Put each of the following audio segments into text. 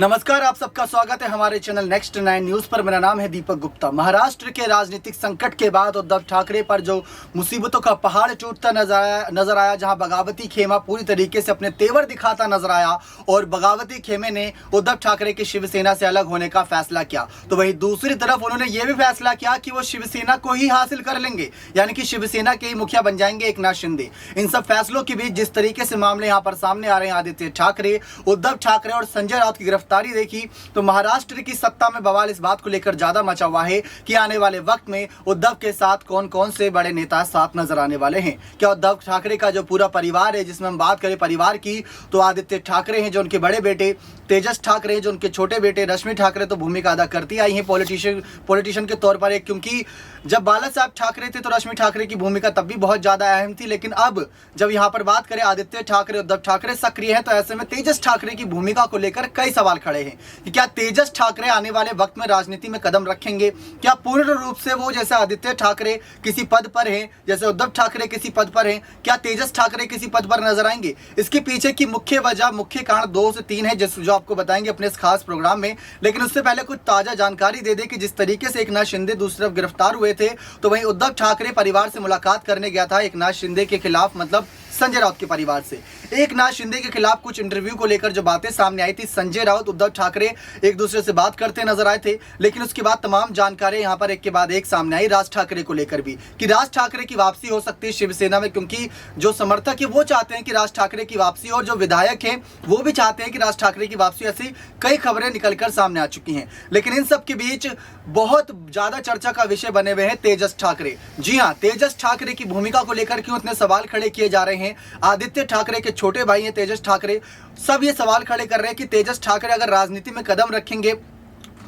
नमस्कार, आप सबका स्वागत है हमारे चैनल नेक्स्ट 9 न्यूज़ पर। मेरा नाम है दीपक गुप्ता। महाराष्ट्र के राजनीतिक संकट के बाद उद्धव ठाकरे पर जो मुसीबतों का पहाड़ टूटता नजर आया, जहां बगावती खेमा पूरी तरीके से अपने तेवर दिखाता नजर आया और बगावती खेमे ने उद्धव ठाकरे की शिवसेना से अलग होने का फैसला किया, तो वहीं दूसरी तरफ उन्होंने ये भी फैसला किया कि वो शिवसेना को ही हासिल कर लेंगे, यानी कि शिवसेना के ही मुखिया बन जाएंगे एकनाथ शिंदे। इन सब फैसलों के बीच जिस तरीके से मामले यहाँ पर सामने आ रहे हैं, आदित्य ठाकरे, उद्धव ठाकरे और संजय राउत की गिरफ्तारी देखी तो महाराष्ट्र की सत्ता में बवाल इस बात को लेकर ज्यादा मचा हुआ है कि आने वाले वक्त में उद्धव के साथ कौन कौन से बड़े नेता साथ नजर आने वाले हैं। क्या उद्धव ठाकरे का जो पूरा परिवार है, जिसमें हम बात करें परिवार की, तो आदित्य ठाकरे हैं जो उनके बड़े बेटे, तेजस ठाकरे जो उनके छोटे बेटे, रश्मि ठाकरे तो भूमिका अदा करती आई हैं पॉलिटिशियन के तौर पर। क्योंकि जब बाला साहब ठाकरे थे तो रश्मि ठाकरे की भूमिका तब भी बहुत ज्यादा अहम थी, लेकिन अब जब यहाँ पर बात करें आदित्य ठाकरे, उद्धव ठाकरे सक्रिय हैं, तो ऐसे में तेजस ठाकरे की भूमिका को लेकर कई सवाल खड़े हैं कि क्या तेजस ठाकरे आने वाले वक्त में राजनीति में कदम रखेंगे? क्या पूर्ण रूप से वो जैसे आदित्य ठाकरे किसी पद पर हैं, जैसे उद्धव ठाकरे किसी पद पर हैं, क्या तेजस ठाकरे किसी पद पर नजर आएंगे? इसके पीछे की मुख्य वजह, मुख्य कारण 2 से 3 है जो आपको बताएंगे अपने इस खास प्रोग्राम में। लेकिन उससे पहले कुछ ताजा जानकारी दे दे कि जिस तरीके से एकनाथ शिंदे दूसरी तरफ गिरफ्तार हुए थे, तो वहीं उद्धव ठाकरे परिवार से मुलाकात करने गया था एकनाथ शिंदे के खिलाफ, मतलब संजय राउत के परिवार से। एकनाथ शिंदे के खिलाफ कुछ इंटरव्यू को लेकर जो बातें सामने आई थी, संजय राउत, उद्धव ठाकरे एक दूसरे से बात करते नजर आए थे, लेकिन उसके बाद तमाम जानकारी यहां पर एक के बाद एक सामने आई राज ठाकरे को लेकर भी, कि राज ठाकरे की वापसी हो सकती है शिवसेना में, क्योंकि जो समर्थक है वो चाहते हैं कि राज ठाकरे की वापसी, और जो विधायक हैं वो भी चाहते हैं कि राज ठाकरे की वापसी। ऐसी कई खबरें निकलकर सामने आ चुकी हैं, लेकिन इन सब के बीच बहुत ज्यादा चर्चा का विषय बने हुए हैं तेजस ठाकरे। जी हाँ, तेजस ठाकरे की भूमिका को लेकर क्यों इतने सवाल खड़े किए जा रहे हैं? आदित्य ठाकरे के छोटे भाई हैं तेजस ठाकरे, सब ये सवाल खड़े कर रहे हैं कि तेजस ठाकरे अगर राजनीति में कदम रखेंगे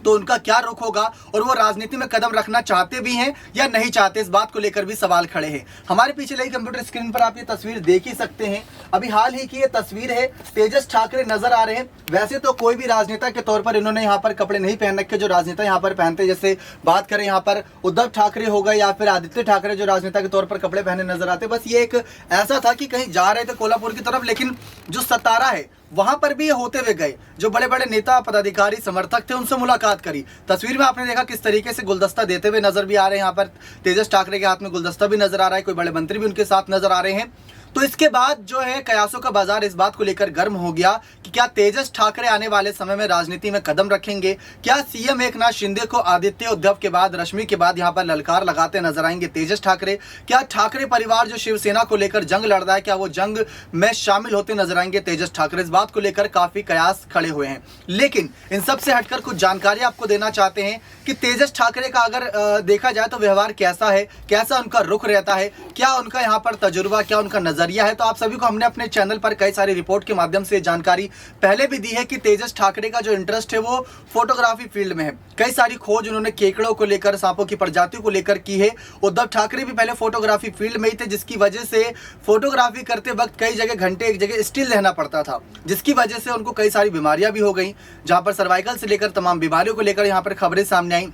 तो उनका क्या रुख होगा, और वो राजनीति में कदम रखना चाहते भी हैं या नहीं चाहते, इस बात को लेकर भी सवाल खड़े हैं। हमारे पीछे लगी कंप्यूटर स्क्रीन पर आप ये तस्वीर देख ही सकते हैं, अभी हाल ही की ये तस्वीर है। तेजस ठाकरे नजर आ रहे हैं। वैसे तो कोई भी राजनेता के तौर पर इन्होंने यहाँ पर कपड़े नहीं पहन रखे जो राजनेता यहाँ पर पहनते, जैसे बात करें यहाँ पर उद्धव ठाकरे हो गए या फिर आदित्य ठाकरे जो राजनेता के तौर पर कपड़े पहने नजर आते। बस ये एक ऐसा था कि कहीं जा रहे थे कोल्हापुर की तरफ, लेकिन जो सतारा है वहां पर भी होते हुए गए, जो बड़े बड़े नेता, पदाधिकारी, समर्थक थे, उनसे मुलाकात करी। तस्वीर में आपने देखा किस तरीके से गुलदस्ता देते हुए नजर भी आ रहे हैं। यहाँ पर तेजस ठाकरे के हाथ में गुलदस्ता भी नजर आ रहा है, कोई बड़े मंत्री भी उनके साथ नजर आ रहे हैं। तो इसके बाद जो है कयासों का बाजार इस बात को लेकर गर्म हो गया कि क्या तेजस ठाकरे आने वाले समय में राजनीति में कदम रखेंगे? क्या सीएम एकनाथ शिंदे को आदित्य, उद्धव के बाद, रश्मि के बाद यहाँ पर ललकार लगाते नजर आएंगे तेजस ठाकरे? क्या ठाकरे परिवार जो शिवसेना को लेकर जंग लड़ रहा है, क्या वो जंग में शामिल होते नजर आएंगे तेजस ठाकरे? इस बात को लेकर काफी कयास खड़े हुए हैं, लेकिन इन सब से हटकर कुछ जानकारी आपको देना चाहते हैं कि तेजस ठाकरे का अगर देखा जाए तो व्यवहार कैसा है, कैसा उनका रुख रहता है, क्या उनका यहाँ पर तजुर्बा, क्या उनका नजरिया है। तो आप सभी को हमने अपने चैनल पर कई सारी रिपोर्ट के माध्यम से जानकारी पहले भी दी है कि तेजस ठाकरे का जो इंटरेस्ट है वो फोटोग्राफी फील्ड में है। कई सारी खोज उन्होंने केकड़ों को लेकर, सांपों की प्रजातियों को लेकर की है। उद्धव ठाकरे भी पहले फोटोग्राफी फील्ड में ही थे, जिसकी वजह से फोटोग्राफी करते वक्त कई जगह घंटे एक जगह स्टिल रहना पड़ता था, जिसकी वजह से उनको कई सारी बीमारियां भी हो गई, जहां पर सर्वाइकल से लेकर तमाम बीमारियों को लेकर यहाँ पर खबरें सामने आई।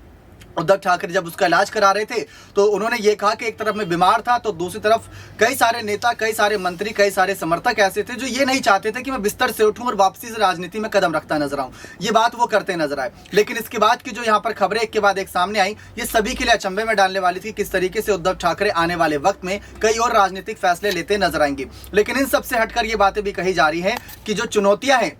उद्धव ठाकरे जब उसका इलाज करा रहे थे तो उन्होंने ये कहा कि एक तरफ में बीमार था तो दूसरी तरफ कई सारे नेता, कई सारे मंत्री, कई सारे समर्थक ऐसे थे जो ये नहीं चाहते थे कि मैं बिस्तर से उठूं और वापसी से राजनीति में कदम रखता नजर आऊं। ये बात वो करते नजर आए, लेकिन इसके बाद की जो यहाँ पर खबरें एक के बाद एक सामने आई, ये सभी के लिए अचंभे में डालने वाली थी। किस तरीके से उद्धव ठाकरे आने वाले वक्त में कई और राजनीतिक फैसले लेते नजर आएंगे। लेकिन इन सबसे हटकर ये बातें भी कही जा रही है कि जो चुनौतियां हैं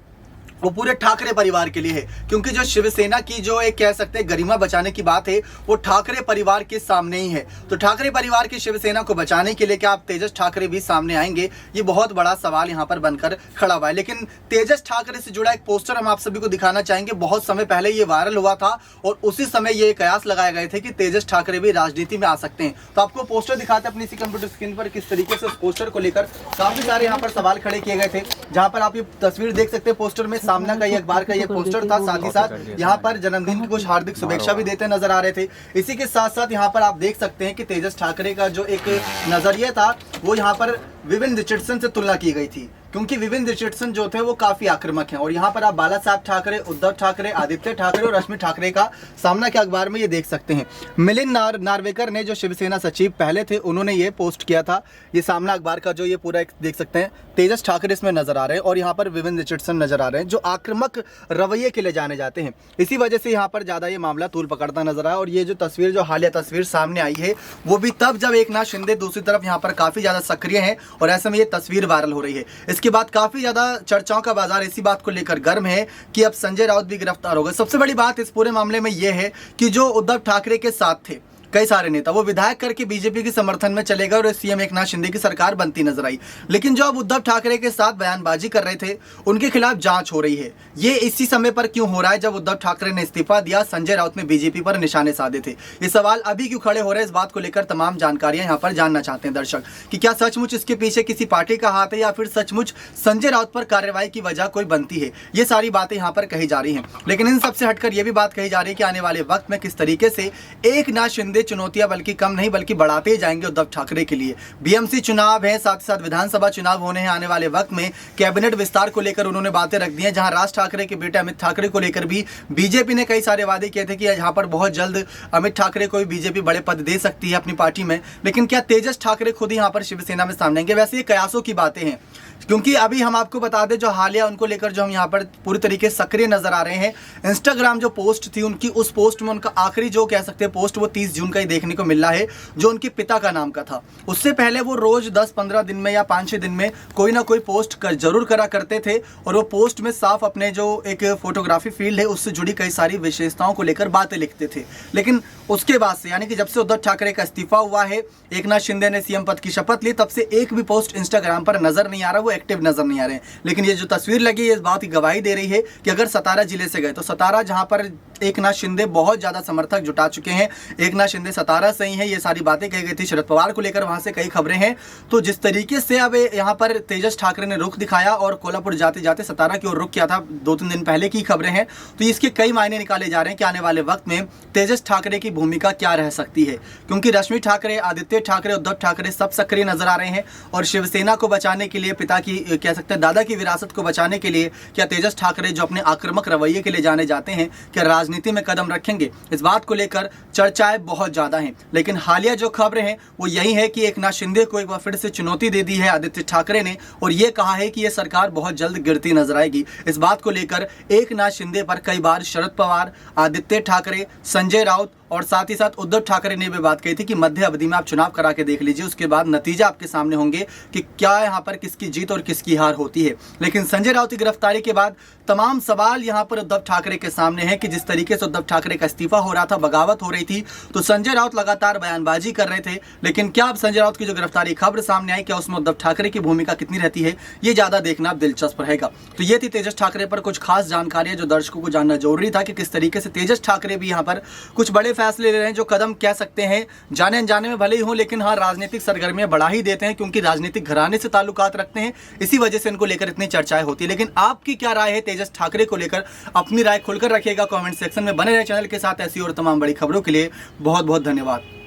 वो पूरे ठाकरे परिवार के लिए है, क्योंकि जो शिवसेना की जो एक कह सकते हैं गरिमा बचाने की बात है वो ठाकरे परिवार के सामने ही है। तो ठाकरे परिवार की शिवसेना को बचाने के लिए क्या आप तेजस ठाकरे भी सामने आएंगे? ये बहुत बड़ा सवाल यहाँ पर बनकर खड़ा हुआ है। लेकिन तेजस ठाकरे से जुड़ा एक पोस्टर हम आप सभी को दिखाना चाहेंगे। बहुत समय पहले ये वायरल हुआ था और उसी समय ये कयास लगाए गए थे कि तेजस ठाकरे भी राजनीति में आ सकते हैं। तो आपको पोस्टर दिखाते अपनी इसी कंप्यूटर स्क्रीन पर, किस तरीके से उस पोस्टर को लेकर काफी सारे यहाँ पर सवाल खड़े किए गए थे। जहाँ पर आप ये तस्वीर देख सकते हैं, पोस्टर में सामने का ये अखबार का ये पोस्टर था, साथ ही साथ यहाँ पर जन्मदिन की कुछ हार्दिक शुभेच्छा भी देते नजर आ रहे थे। इसी के साथ साथ यहाँ पर आप देख सकते हैं कि तेजस ठाकरे का जो एक नजरिया था वो यहाँ पर विविन रिचर्डसन से तुलना की गई थी क्योंकि विभिन्न रिचर्डसन जो थे वो काफी आक्रामक हैं। और यहाँ पर आप बाला साहब ठाकरे, उद्धव ठाकरे, आदित्य ठाकरे और रश्मि ठाकरे का सामना क्या अखबार में ये देख सकते हैं। मिलिंद नार्वेकर ने, जो शिवसेना सचिव पहले थे, उन्होंने ये पोस्ट किया था। ये सामना अखबार का जो ये पूरा देख सकते हैं, तेजस ठाकरे इसमें नजर आ रहे हैं और यहाँ पर विभिन्न रिचर्डसन नजर आ रहे हैं जो आक्रामक रवैये के लिए जाने जाते हैं। इसी वजह से यहाँ पर ज्यादा ये मामला तूल पकड़ता नजर आया। और ये जो तस्वीर, जो हालिया तस्वीर सामने आई है, वो भी तब जब एकनाथ शिंदे दूसरी तरफ यहाँ पर काफी ज्यादा सक्रिय हैं और ऐसे में ये तस्वीर वायरल हो रही है। इसके बाद काफी ज्यादा चर्चाओं का बाजार इसी बात को लेकर गर्म है कि अब संजय राउत भी गिरफ्तार हो गए। सबसे बड़ी बात इस पूरे मामले में यह है कि जो उद्धव ठाकरे के साथ थे कई सारे नेता, वो विधायक करके बीजेपी के समर्थन में चले गए और सीएम एकनाथ शिंदे की सरकार बनती नजर आई। लेकिन जो अब उद्धव ठाकरे के साथ बयानबाजी कर रहे थे, उनके खिलाफ जांच हो रही है। ये इसी समय पर क्यों हो रहा है जब उद्धव ठाकरे ने इस्तीफा दिया, संजय राउत ने बीजेपी पर निशाने साधे थे। ये सवाल अभी क्यों खड़े हो रहे हैं, इस बात को लेकर तमाम जानकारियां यहाँ पर जानना चाहते हैं दर्शक, कि क्या सचमुच इसके पीछे किसी पार्टी का हाथ है या फिर सचमुच संजय राउत पर कार्रवाई की वजह कोई बनती है। ये सारी बातें यहाँ पर कही जा रही हैं। लेकिन इन सबसे हटकर यह भी बात कही जा रही है कि आने वाले वक्त में किस तरीके से एकनाथ शिंदे चुनौतियां बल्कि कम नहीं बल्कि बढ़ाते ही जाएंगे उद्धव ठाकरे के लिए। बीएमसी चुनाव है, साथ ही साथ विधानसभा चुनाव होने हैं आने वाले वक्त में। कैबिनेट विस्तार को लेकर उन्होंने बातें रख दी हैं, जहां राज ठाकरे के बेटे अमित ठाकरे को लेकर भी बीजेपी ने कई सारे वादे किए थे कि यहाँ पर बहुत जल्द अमित ठाकरे को भी बीजेपी बड़े पद दे सकती है अपनी पार्टी में। लेकिन क्या तेजस ठाकरे खुद ही यहाँ पर शिवसेना में सामने आएंगे? वैसे ये कयासों की बातें हैं, क्योंकि अभी हम आपको बता दें जो हालिया उनको लेकर जो हम यहाँ पर पूरी तरीके से सक्रिय नजर आ रहे हैं। इंस्टाग्राम जो पोस्ट थी उनकी, उस पोस्ट में उनका आखिरी जो कह सकते हैं पोस्ट, वो 30 जून का ही देखने को मिल रहा है, जो उनके पिता का नाम का था। उससे पहले वो रोज 10-15 दिन में या 5-6 दिन में कोई ना कोई पोस्ट जरूर करा करते थे और वो पोस्ट में साफ अपने जो एक फोटोग्राफी फील्ड है उससे जुड़ी कई सारी विशेषताओं को लेकर बातें लिखते थे। लेकिन उसके बाद से, यानी कि जब से उद्धव ठाकरे का इस्तीफा हुआ है, एकनाथ शिंदे ने सीएम पद की शपथ ली, तब से एक भी पोस्ट इंस्टाग्राम पर नजर नहीं आ रहा, वो एक्टिव नजर नहीं आ रहे हैं। लेकिन ये जो तस्वीर लगी है, इस बात की गवाही दे रही है कि अगर सतारा जिले से गए तो सतारा, जहां पर एकनाथ शिंदे बहुत ज्यादा समर्थक जुटा चुके हैं, एकनाथ शिंदे सतारा से ही है, ये सारी बातें कही गई थी शरद पवार को लेकर, वहां से कई खबरें हैं। तो जिस तरीके से अब यहाँ पर तेजस ठाकरे ने रुख दिखाया और कोल्हापुर जाते जाते सतारा की ओर रुख किया था, 2-3 दिन पहले की खबरें हैं, तो इसके कई मायने निकाले जा रहे हैं कि आने वाले वक्त में तेजस ठाकरे की भूमिका क्या रह सकती है। क्योंकि रश्मि ठाकरे, आदित्य ठाकरे, उद्धव ठाकरे सब सक्रिय नजर आ रहे हैं और शिवसेना को बचाने के लिए, पिता की कह सकते हैं दादा की विरासत को बचाने के लिए, क्या तेजस ठाकरे जो अपने आक्रामक रवैये के लिए जाने जाते हैं, क्या राजनीति में कदम रखेंगे? इस बात को लेकर चर्चाएं बहुत ज्यादा हैं। लेकिन हालिया जो खबरें हैं वो यही है कि एकनाथ शिंदे को एक बार फिर से चुनौती दे दी है आदित्य ठाकरे ने और ये कहा है कि यह सरकार बहुत जल्द गिरती नजर आएगी। इस बात को लेकर एकनाथ शिंदे पर कई बार शरद पवार, आदित्य ठाकरे, संजय राउत और साथ ही साथ उद्धव ठाकरे ने भी बात कही थी कि मध्य अवधि में आप चुनाव करा के देख लीजिए, उसके बाद नतीजा आपके सामने होंगे कि क्या यहाँ पर किसकी जीत और किसकी हार होती है। लेकिन संजय राउत की गिरफ्तारी के बाद तमाम सवाल यहाँ पर उद्धव ठाकरे के सामने हैं कि जिस तरीके से उद्धव ठाकरे का इस्तीफा हो रहा था, बगावत हो रही थी, तो संजय राउत लगातार बयानबाजी कर रहे थे। लेकिन क्या अब संजय राउत की जो गिरफ्तारी खबर सामने आई, क्या उसमें उद्धव ठाकरे की भूमिका कितनी रहती है, ये ज्यादा देखना दिलचस्प रहेगा। तो ये थी तेजस ठाकरे पर कुछ खास जानकारियां जो दर्शकों को जानना जरूरी था कि किस तरीके से तेजस ठाकरे भी यहाँ पर कुछ बड़े फैसले ले रहे हैं, जो कदम कह सकते हैं जाने अनजाने में भले ही हों, लेकिन हाँ राजनीतिक सरगर्मियां बढ़ा ही देते हैं, क्योंकि राजनीतिक घराने से ताल्लुकात रखते हैं, इसी वजह से इनको लेकर इतनी चर्चाएं होती है। लेकिन आपकी क्या राय है तेजस ठाकरे को लेकर? अपनी राय खुलकर रखिएगा कमेंट सेक्शन में। बने रहे चैनल के साथ ऐसी और तमाम बड़ी खबरों के लिए। बहुत बहुत धन्यवाद।